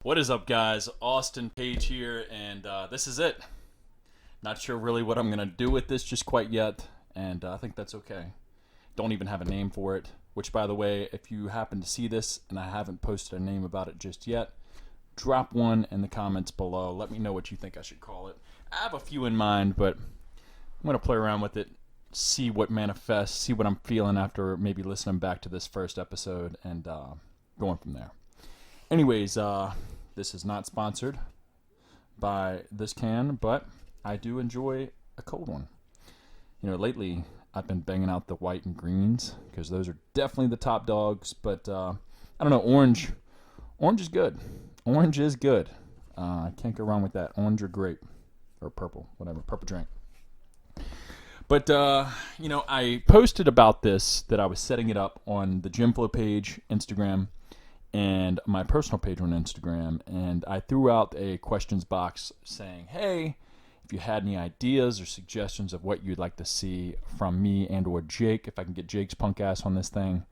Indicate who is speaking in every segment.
Speaker 1: What is up, guys? Austin Page here, and this is it. Not sure really what I'm going to do with this just quite yet, and I think that's okay. Don't even have a name for it, which, by the way, if you happen to see this and I haven't posted a name about it just yet, drop one in the comments below. Let me know what you think I should call it. I have a few in mind, but I'm going to play around with it, see what manifests, see what I'm feeling after maybe listening back to this first episode, and going from there. Anyways, this is not sponsored by this can, but I do enjoy a cold one. You know, lately I've been banging out the white and greens because those are definitely the top dogs. But I don't know, orange is good. Orange is good. I can't go wrong with that. Orange or grape or purple, whatever, purple drink. But I posted about this that I was setting it up on the Gymflo page, Instagram, and my personal page on Instagram, and I threw out a questions box saying, hey, if you had any ideas or suggestions of what you'd like to see from me and or Jake, if I can get Jake's punk ass on this thing,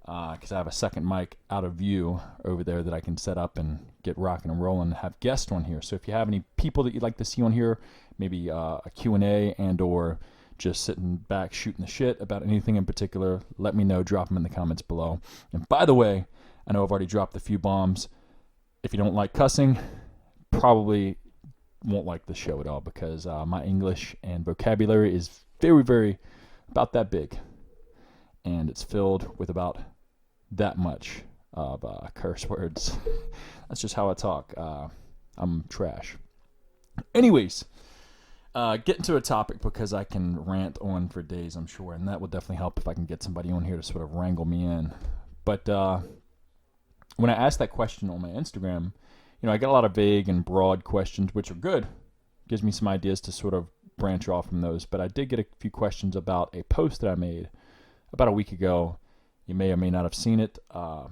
Speaker 1: because I have a second mic out of view over there that I can set up and get rocking and rolling and have guests on here. So if you have any people that you'd like to see on here, maybe a Q&A and or just sitting back shooting the shit about anything in particular, let me know. Drop them in the comments below. And by the way, I know I've already dropped a few bombs. If you don't like cussing, probably won't like the show at all because my English and vocabulary is very, very about that big. And it's filled with about that much of curse words. That's just how I talk. I'm trash. Anyways, get into a topic because I can rant on for days, I'm sure. And that will definitely help if I can get somebody on here to sort of wrangle me in. But when I asked that question on my Instagram, I got a lot of vague and broad questions, which are good. Gives me some ideas to sort of branch off from those. But I did get a few questions about a post that I made about a week ago. You may or may not have seen it. I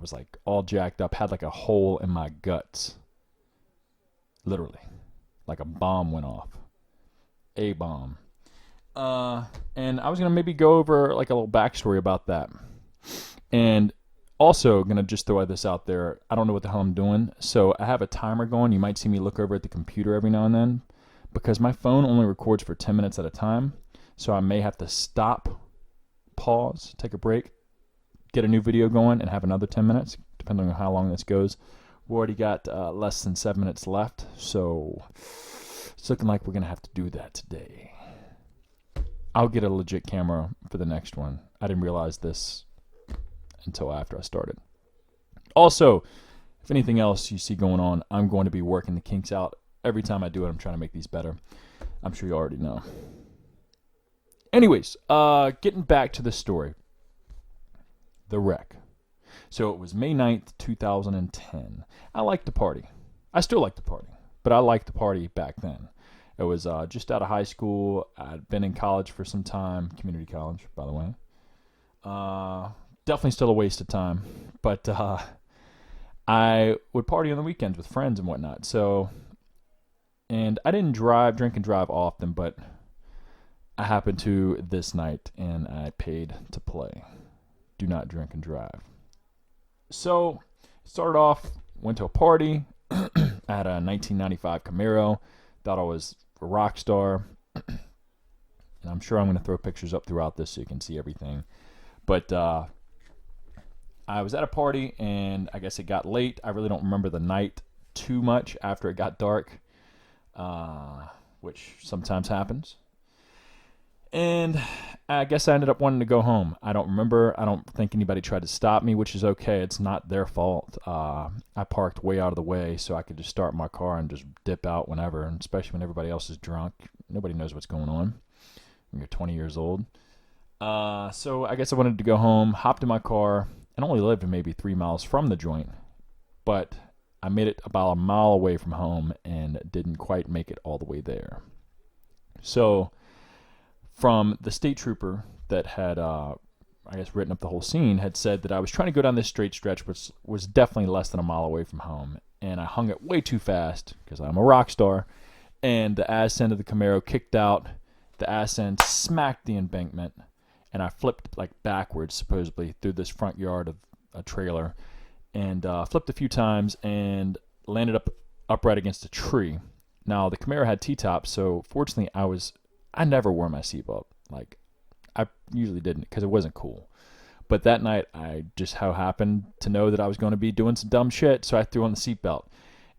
Speaker 1: was like all jacked up, had like a hole in my guts. Literally. Like a bomb went off. A bomb. And I was going to maybe go over like a little backstory about that. And also, going to just throw this out there. I don't know what the hell I'm doing. So I have a timer going. You might see me look over at the computer every now and then because my phone only records for 10 minutes at a time. So I may have to stop, pause, take a break, get a new video going, and have another 10 minutes, depending on how long this goes. We already got less than 7 minutes left. So it's looking like we're going to have to do that today. I'll get a legit camera for the next one. I didn't realize this until after I started. Also, if anything else you see going on, I'm going to be working the kinks out. Every time I do it, I'm trying to make these better. I'm sure you already know. Anyways, getting back to the story. The wreck. So it was May 9th, 2010. I like to party. I still like to party, but I liked to party back then. It was just out of high school. I'd been in college for some time, community college, by the way. Definitely still a waste of time, but I would party on the weekends with friends and whatnot. So, and I didn't drink and drive often, but I happened to this night, and I paid to play. Do not drink and drive. So, started off, went to a party. I had a 1995 Camaro. Thought I was a rock star. And I'm sure I'm going to throw pictures up throughout this so you can see everything. But I was at a party, and I guess it got late. I really don't remember the night too much after it got dark, which sometimes happens. And I guess I ended up wanting to go home. I don't remember. I don't think anybody tried to stop me, which is okay. It's not their fault. I parked way out of the way so I could just start my car and just dip out whenever, and especially when everybody else is drunk. Nobody knows what's going on when you're 20 years old. So I guess I wanted to go home, hopped in my car, and only lived maybe 3 miles from the joint. But I made it about a mile away from home and didn't quite make it all the way there. So from the state trooper that had, written up the whole scene, had said that I was trying to go down this straight stretch, which was definitely less than a mile away from home. And I hung it way too fast because I'm a rock star. And the ass end of the Camaro kicked out. The ass end smacked the embankment. And I flipped like backwards, supposedly, through this front yard of a trailer and flipped a few times and landed upright against a tree. Now the Camaro had T-tops, so fortunately I never wore my seatbelt. Like, I usually didn't because it wasn't cool. But that night I just happened to know that I was going to be doing some dumb shit, so I threw on the seatbelt.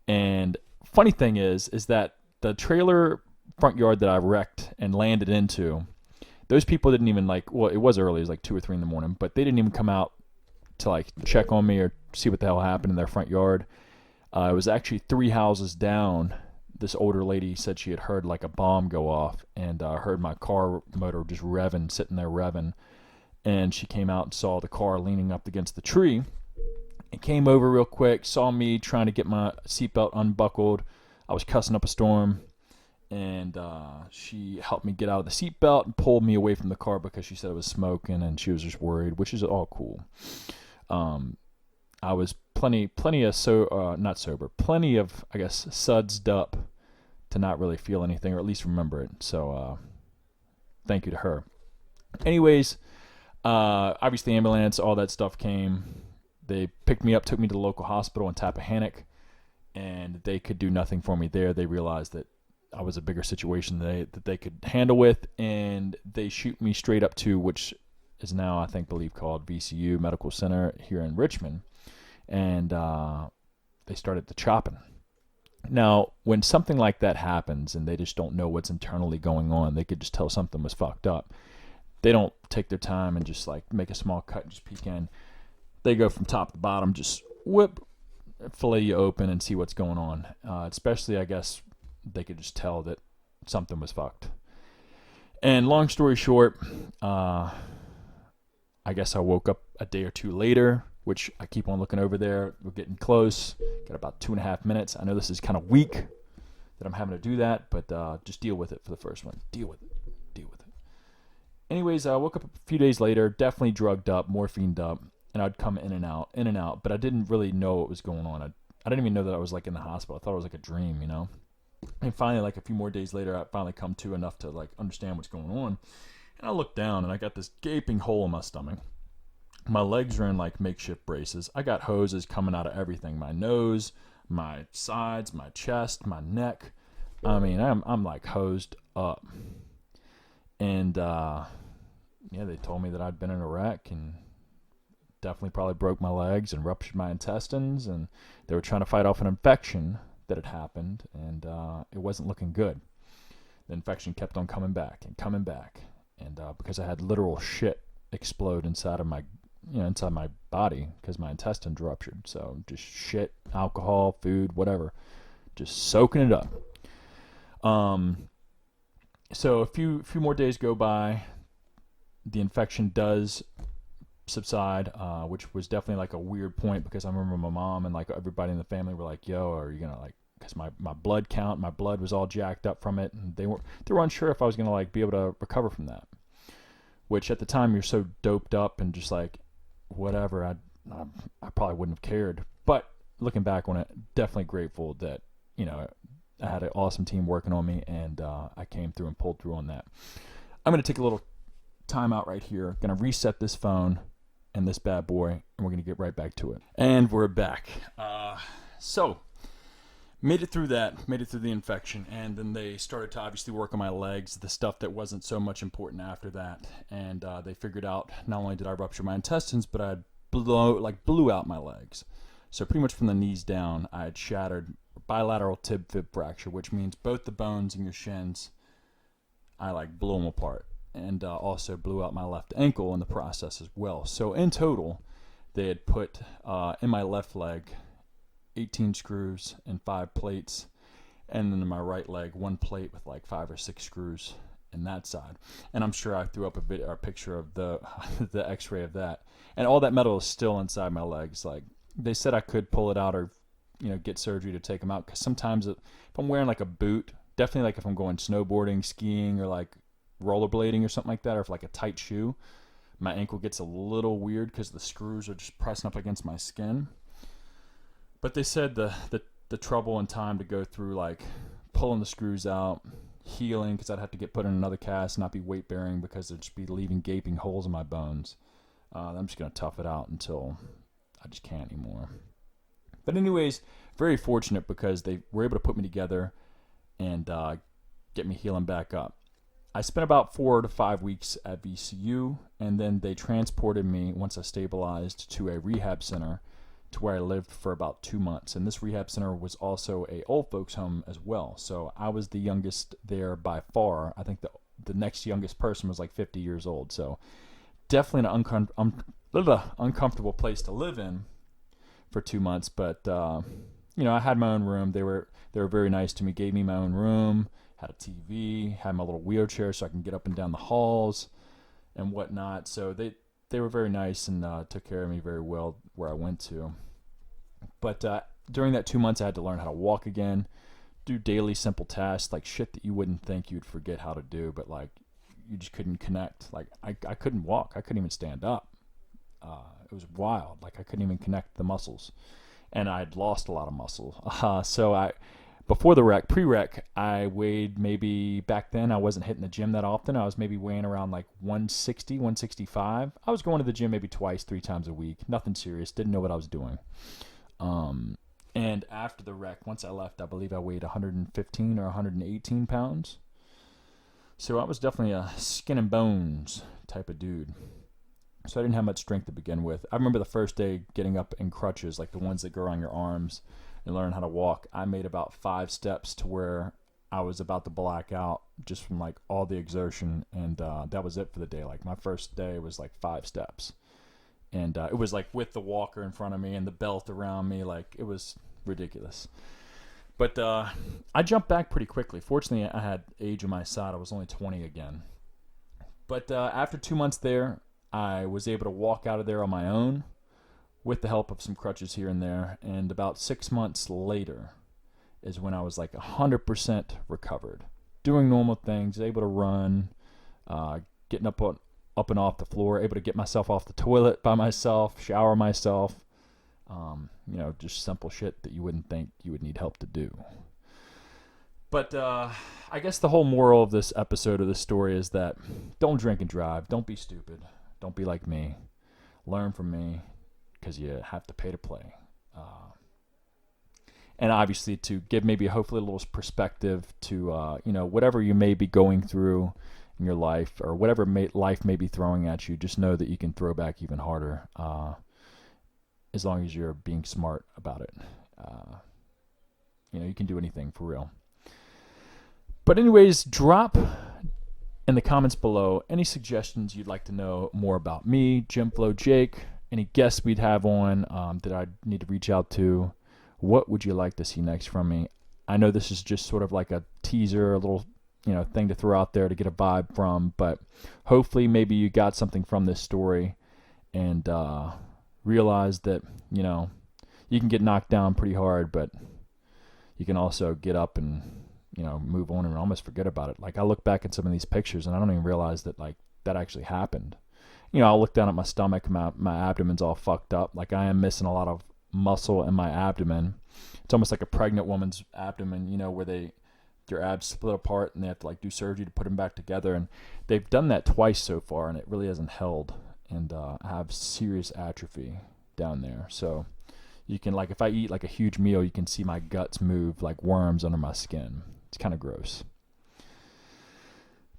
Speaker 1: And funny thing is that the trailer front yard that I wrecked and landed into, those people didn't even it was early, it was like 2 or 3 in the morning, but they didn't even come out to like check on me or see what the hell happened in their front yard. It was actually 3 houses down. This older lady said she had heard like a bomb go off, and heard my car motor just revving, sitting there revving. And she came out and saw the car leaning up against the tree and came over real quick, saw me trying to get my seatbelt unbuckled. I was cussing up a storm, and she helped me get out of the seatbelt and pulled me away from the car because she said it was smoking and she was just worried, which is all cool. I was plenty of not sober, plenty of, I guess, sudsed up to not really feel anything, or at least remember it. So thank you to her. Anyways, obviously ambulance, all that stuff came. They picked me up, took me to the local hospital in Tappahannock, and they could do nothing for me there. They realized that I was a bigger situation that they could handle with, and they shoot me straight up to, which is now, I believe called VCU Medical Center here in Richmond. And they started the chopping. Now, when something like that happens and they just don't know what's internally going on, they could just tell something was fucked up. They don't take their time and just like make a small cut and just peek in. They go from top to bottom, just fillet you open and see what's going on. Especially, I guess, they could just tell that something was fucked. And long story short, I guess I woke up a day or two later, which I keep on looking over there. We're getting close. Got about 2.5 minutes. I know this is kind of weak that I'm having to do that, but just deal with it for the first one. Deal with it. Anyways, I woke up a few days later, definitely drugged up, morphined up, and I'd come in and out, but I didn't really know what was going on. I didn't even know that I was like in the hospital. I thought it was like a dream, you know? And finally, like a few more days later, I finally come to enough to like understand what's going on. And I look down and I got this gaping hole in my stomach. My legs are in like makeshift braces. I got hoses coming out of everything. My nose, my sides, my chest, my neck. I mean, I'm like hosed up. And they told me that I'd been in a wreck and definitely probably broke my legs and ruptured my intestines. And they were trying to fight off an infection that had happened, and it wasn't looking good. The infection kept on coming back. And because I had literal shit explode inside my body because my intestines ruptured. So just shit, alcohol, food, whatever, just soaking it up. So a few more days go by. The infection does subside, which was definitely like a weird point because I remember my mom and like everybody in the family were like, "Yo, are you gonna like?" Because my blood was all jacked up from it, and they were unsure if I was gonna like be able to recover from that. Which at the time you're so doped up and just like whatever, I probably wouldn't have cared. But looking back on it, definitely grateful that I had an awesome team working on me, and I came through and pulled through on that. I'm gonna take a little time out right here. Gonna reset this phone and this bad boy, and we're gonna get right back to it. And we're back. So made it through the infection, and then they started to obviously work on my legs, the stuff that wasn't so much important after that. And they figured out not only did I rupture my intestines, but I blew out my legs. So pretty much from the knees down, I had shattered bilateral tib-fib fracture, which means both the bones in your shins, I like blew them apart. And also blew out my left ankle in the process as well. So in total, they had put in my left leg 18 screws and 5 plates, and then in my right leg 1 plate with like 5 or 6 screws in that side. And I'm sure I threw up a picture of the the X-ray of that. And all that metal is still inside my legs. Like they said, I could pull it out or get surgery to take them out. Because sometimes if I'm wearing like a boot, definitely like if I'm going snowboarding, skiing, or like rollerblading or something like that, or if like a tight shoe, my ankle gets a little weird because the screws are just pressing up against my skin. But they said the trouble and time to go through like pulling the screws out, healing, because I'd have to get put in another cast, not be weight bearing because they'd just be leaving gaping holes in my bones. I'm just gonna tough it out until I just can't anymore. But anyways, very fortunate because they were able to put me together and get me healing back up. I spent about 4 to 5 weeks at VCU, and then they transported me, once I stabilized, to a rehab center to where I lived for about 2 months. And this rehab center was also a old folks home as well. So I was the youngest there by far. I think the next youngest person was like 50 years old. So definitely an uncomfortable place to live in for 2 months. But, I had my own room. They were very nice to me, gave me my own room, had a TV, had my little wheelchair so I can get up and down the halls and whatnot. So they were very nice and took care of me very well where I went to. But during that 2 months, I had to learn how to walk again, do daily simple tasks, like shit that you wouldn't think you'd forget how to do, but like you just couldn't connect. Like I couldn't walk. I couldn't even stand up. It was wild. Like I couldn't even connect the muscles. And I'd lost a lot of muscle. So before the wreck, pre-wreck, I weighed maybe, back then I wasn't hitting the gym that often. I was maybe weighing around like 160, 165. I was going to the gym maybe 2-3 times a week. Nothing serious. Didn't know what I was doing. And after the wreck, once I left, I believe I weighed 115 or 118 pounds. So I was definitely a skin and bones type of dude. So I didn't have much strength to begin with. I remember the first day getting up in crutches, like the ones that go around your arms, and learn how to walk. I made about 5 steps to where I was about to black out just from like all the exertion, and that was it for the day. Like my first day was like 5 steps, and it was like with the walker in front of me and the belt around me. Like it was ridiculous. But I jumped back pretty quickly. Fortunately, I had age on my side. I was only 20 again. But after 2 months there, I was able to walk out of there on my own with the help of some crutches here and there. And about 6 months later is when I was like 100% recovered, doing normal things, able to run, getting up and off the floor, able to get myself off the toilet by myself, shower myself, just simple shit that you wouldn't think you would need help to do. But I guess the whole moral of this episode of this story is that don't drink and drive. Don't be stupid. Don't be like me. Learn from me, because you have to pay to play. And obviously to give maybe hopefully a little perspective to, whatever you may be going through in your life, or whatever life may be throwing at you, just know that you can throw back even harder, as long as you're being smart about it. You can do anything for real. But anyways, drop in the comments below any suggestions you'd like to know more about me, Gymflo, Jake, any guests we'd have on that I need to reach out to. What would you like to see next from me? I know this is just sort of like a teaser, a little thing to throw out there to get a vibe from, but hopefully maybe you got something from this story and realize that you can get knocked down pretty hard, but you can also get up and move on and almost forget about it. Like I look back at some of these pictures and I don't even realize that like that actually happened. I'll look down at my stomach, my abdomen's all fucked up. Like I am missing a lot of muscle in my abdomen. It's almost like a pregnant woman's abdomen, where their abs split apart and they have to like do surgery to put them back together. And they've done that twice so far and it really hasn't held. And I have serious atrophy down there. So you can, like, if I eat like a huge meal, you can see my guts move like worms under my skin. It's kind of gross.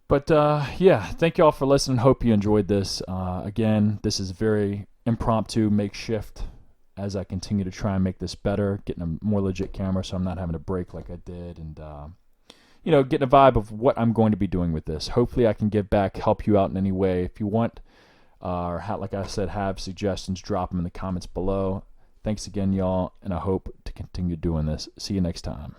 Speaker 1: But thank you all for listening. Hope you enjoyed this. Again, this is very impromptu, makeshift, as I continue to try and make this better, getting a more legit camera so I'm not having to break like I did, and getting a vibe of what I'm going to be doing with this. Hopefully I can give back, help you out in any way. If you want, or like I said, have suggestions, drop them in the comments below. Thanks again, y'all, and I hope to continue doing this. See you next time.